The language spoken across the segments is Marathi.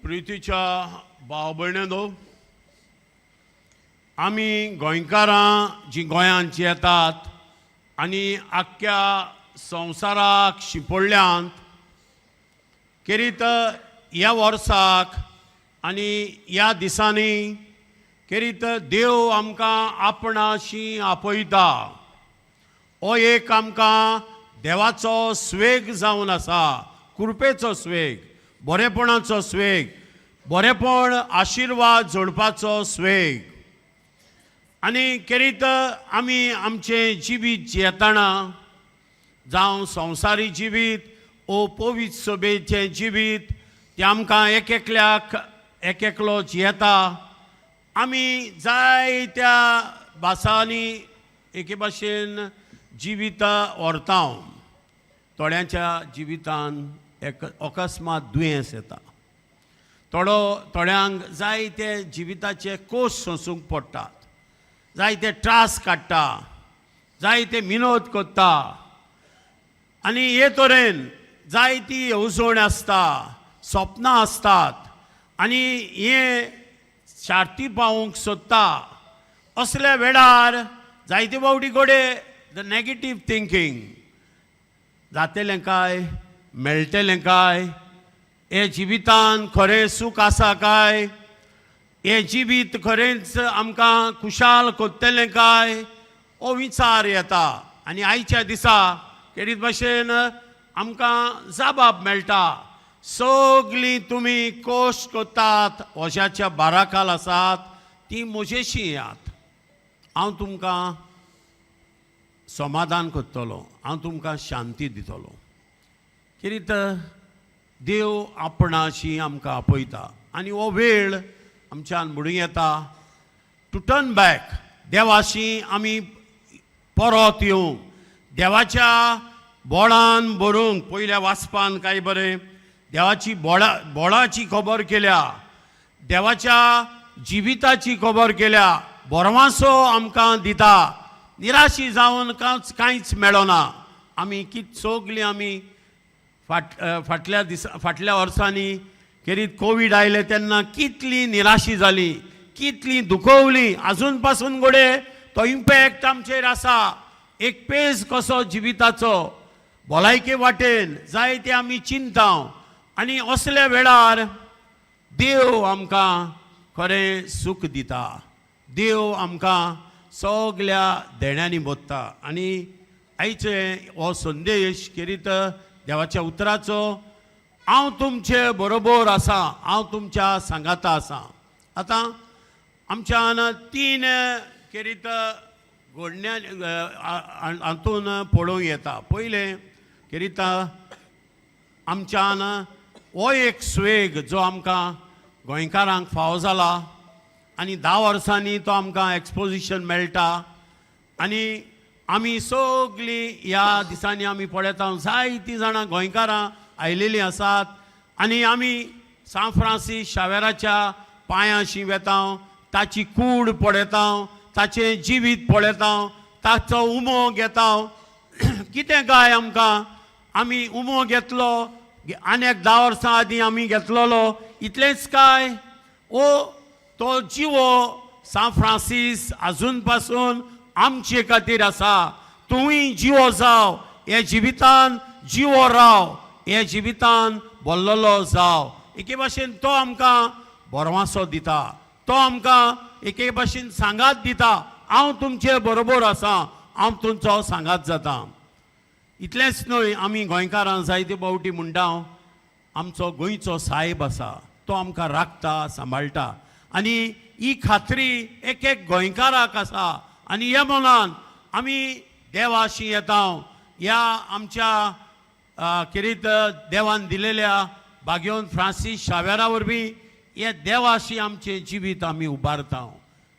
प्रितीच्या भाव भयणींनो, आमी गोंयकारां जी गोंयांत येतात आनी आख्ख्या संवसाराक शिंपडल्यांत खेरीत ह्या वर्साक आनी ह्या दिसांनी खेरीत देव आमकां आपणाशी आपयता. हो एक आमकां देवाचो स्वेग जावन आसा, कृपेचो स्वेग, बरेपणाचो स्वेग, बरेपण आशिर्वाद जोडपाचो स्वेग. आनी खेरीत आमी आमचें जिवीत जियेतना जावं संवसारी जिवीत ओ पवित्र सभेचें जिवीत तें आमकां एक एकलो जियेता. आमी जायत्या भासांनी एके भाशेन जिवीत व्हरता. थोड्यांच्या जिवितान एक अकस्मात दुयेंस येता, थोड्यांक जायते जिविताचे कोश सोंसूंक पडटात, जायते त्रास काडटा, जायते मिनोद कोत्ता आनी हे तरेन जायती येवजण आसता, सपनां आसतात आनी हे शार्ती पावूंक सोदता. असल्या वेळार जायते फावटी घोडे द नेगेटीव थिंकींग, जातलें काय, मेळटलें काय, हे जिवितान खरें सूख आसा काय, हे जिवीत खरेंच आमकां खुशाल कोत्तलें काय, हो विचार येता. आनी आयच्या दिसा खेरीत भाशेन आमकां जाबाब मेळटा. सगळीं तुमी कोश कोत्तात, ओश्याच्या बाराखाल आसात, ती म्हजेशी येयात. हांव तुमकां समाधान कोत्तलो, हांव तुमकां शांती दितलो. खेरीत देव आपणाशी आमकां आपयता आनी हो वेळ आमच्यान म्हणूं येता टू टर्न बॅक. देवाशी आमी परत येवंक, देवाच्या बोळान बरोवंक. पयल्या वाचपान काय बरें देवाची बोळाची खबर केल्या, देवाच्या जिविताची खबर केल्या, बोरवांसो आमकां दिता. निराशी जावन कांयच मेळना. आमी सगळीं आमी फाटल्या वर्सांनी खेरीत कोवीड आयले तेन्ना कितली निराशी जाली, कितली दुखवली. आजून पासून घोडे तो इम्पॅक्ट आमचेर आसा. एक पेज कसो जिविताचो भलायके वाटेन जायते आमी चिंता. आनी असल्या वेळार देव आमकां खरें सूख दिता, देव आमकां सगळ्या देण्यांनी बोदता. आनी आयचे हो संदेश खेरीत देवाच्या उतराचो हांव तुमचे बरोबर आसा, हांव तुमच्या सांगाता आसा. आतां आमच्यान 3 खेरीत घडण्या हातून पळोवंक येता. पयलें खेरीत आमच्यान हो एक स्वेग जो आमकां गोंयकारांक फावो जाला आनी 10 वर्सांनी तो आमकां एक्सपोजिशन मेळटा. आनी आमी सगळीं ह्या दिसांनी आमी पळयता जायतीं जाणां गोंयकारां आयलेलीं आसात. आनी आमी सान फ्रांसीस शावेराच्या पांयाशी वेता, ताची कूड पळयता, ताचें जिवीत पळयता, ताचो उमो घेता. कितें काय आमकां आमी उमो घेतलो आनीक 10 वर्सां आदीं आमी घेतलोलो, इतलेंच काय? ओ तो जिवो सान फ्रांसीस आजून पासून आमचे खातीर आसा. तुंवूय जिवो जाव, हे जिवितान जिवो राव, हे जिवितान बोल्लोलो जाव. एके भाशेन तो आमकां बोरवांसो दिता, तो आमकां एके भाशेन सांगात दिता, हांव तुमचे बरोबर आसा, हांव तुमचो सांगात जाता. इतलेंच न्हय, आमी गोंयकारां जायते फावटी म्हणटा आमचो गोंयचो साहेब आसा, तो आमकां राखता, सांबाळटा. आनी ही खात्री एक गोंयकाराक आसा. आनी ह्या मनान आमी देवाशी येता. ह्या आमच्या खेरीत देवान दिलेल्या भाग्योन फ्रांसीस शावेरा वरवीं हे देवाशी आमचें जिवीत आमी उबारता,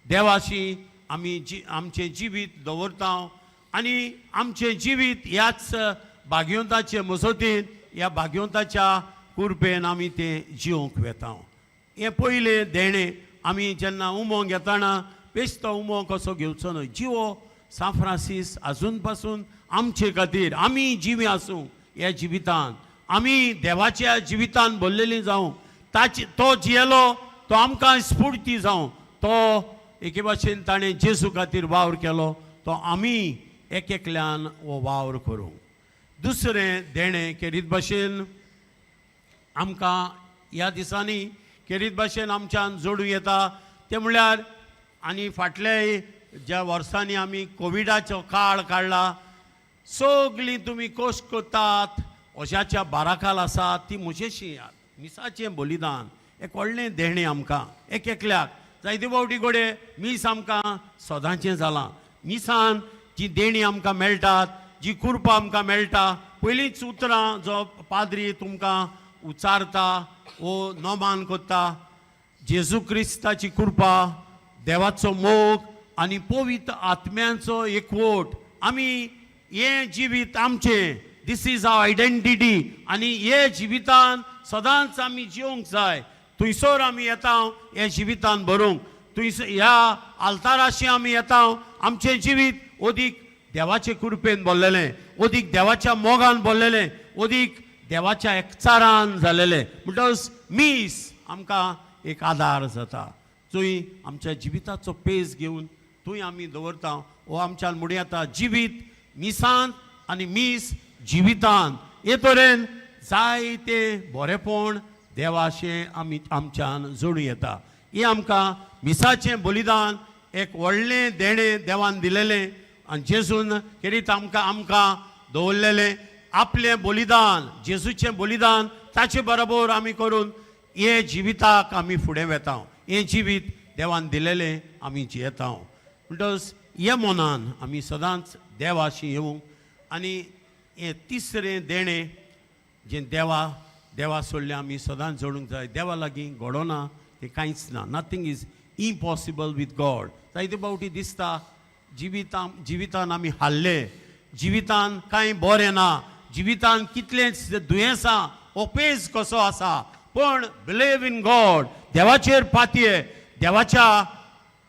देवाशी आमी आमचें जिवीत दवरता. आनी आमचें जिवीत ह्याच भाग्योंताचे मजतीन, ह्या भाग्योंताच्या कृपेन आमी तें जिवंक वेता. हे पयलें देणें आमी जेन्ना उमो घेतना बेश्टो उमो कसो घेवचो न्हय. जिवो सान फ्रांसीस आजून पासून आमचे खातीर आमी जिवी आसूं, ह्या जिवितान आमी देवाच्या जिवितान भरलेलीं जावं, तो जियेलो तो आमकां स्फूर्ती जावं तो एके भाशेन ताणें जेजू खातीर वावर केलो तो आमी एक एकल्यान हो वावर करूं. दुसरें देणें खेरीत भाशेन आमकां ह्या दिसांनी खेरीत भाशेन आमच्यान जोडूं येता तें म्हळ्यार आनी फाटल्या ज्या वर्सांनी आमी कोविडाचो काळ काडला सगळीं तुमी कश्ट करतात अशाच्या बाराकाल आसा ती म्हजेशी मिसाचें बलिदान एक व्हडलें देणें आमकां एक एकल्याक जायते फावटी घोडे मीस आमकां सदांचें जालां. मिसान जी देणी आमकां मेळटात जी कृपा आमकां मेळटा पयलींच उतरां जो पाद्री तुमकां उचारता वो नोमान करता जेजू क्रिस्ताची कृपा देवाचो मोग आनी पवित्र आत्म्यांचो एकवट आमी हे जिवीत आमचें दिस इज आवर आयडेंटिटी आनी हे जिवितान सदांच आमी जिवंक जाय. थंयसर आमी येता हे जिवितान भरूंक थंयसर ह्या आल्ताराशी आमी येता आमचें जिवीत ओदीक देवाचे कृपेन भरलेलें ओदीक देवाच्या मोगान भरलेलें ओदीक देवाच्या एकचारान जालेलें म्हणटच मीस आमकां एक आदार जाता. थंय आमच्या जिविताचो पेज घेवन थंय आमी दवरता हो आमच्यान म्हणूं येता जिवीत मिसांत आनी मीस जिवितान हे तरेन जायते बरेपण देवाशें आमी आमच्यान जोडूं येता. हें आमकां मिसाचें बलिदान एक व्हडलें देणें देवान दिलेलें आनी जेजून खेरीत आमकां दवरलेलें आपलें बलिदान जेजूचें बलिदान ताचे बरोबर आमी करून हे जिविताक आमी फुडें वेता. हें जिवीत देवान दिलेलें आमी जियेता म्हणटच हे मनान आमी सदांच देवाशी येवंक आनी हें तिसरें देणें जें देवा सोडलें आमी सदांच जोडूंक जाय. देवा लागीं घडोना तें कांयच ना. Nothing is impossible with God. जायते फावटी दिसता जिवितान आमी हारले जिवितान कांय बरें ना जिवितान कितलेंच दुयेंसां हो पेज कसो आसा पण बिलीव इन गॉड देवाचेर पातये देवाच्या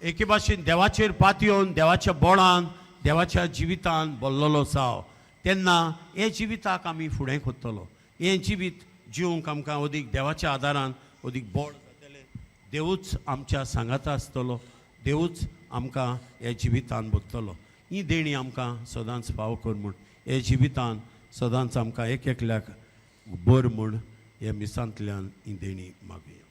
एके भाशेन देवाचेर पातयोन देवाच्या बोडान देवाच्या जिवितान भरलेलो जाव तेन्ना हे जिविताक आमी फुडें करतलो. हें जिवीत जिवंक आमकां ओदीक देवाच्या आदारान ओदीक बोड जातलें. देवूच आमच्या सांगाता आसतलो देवूच आमकां हे जिवितान भरतलो. ही देणी आमकां सदांच फाव कर म्हूण हे जिवितान सदांच आमकां एक एकल्याक बर म्हूण हे मिसांतल्यान ही देणी मागुया.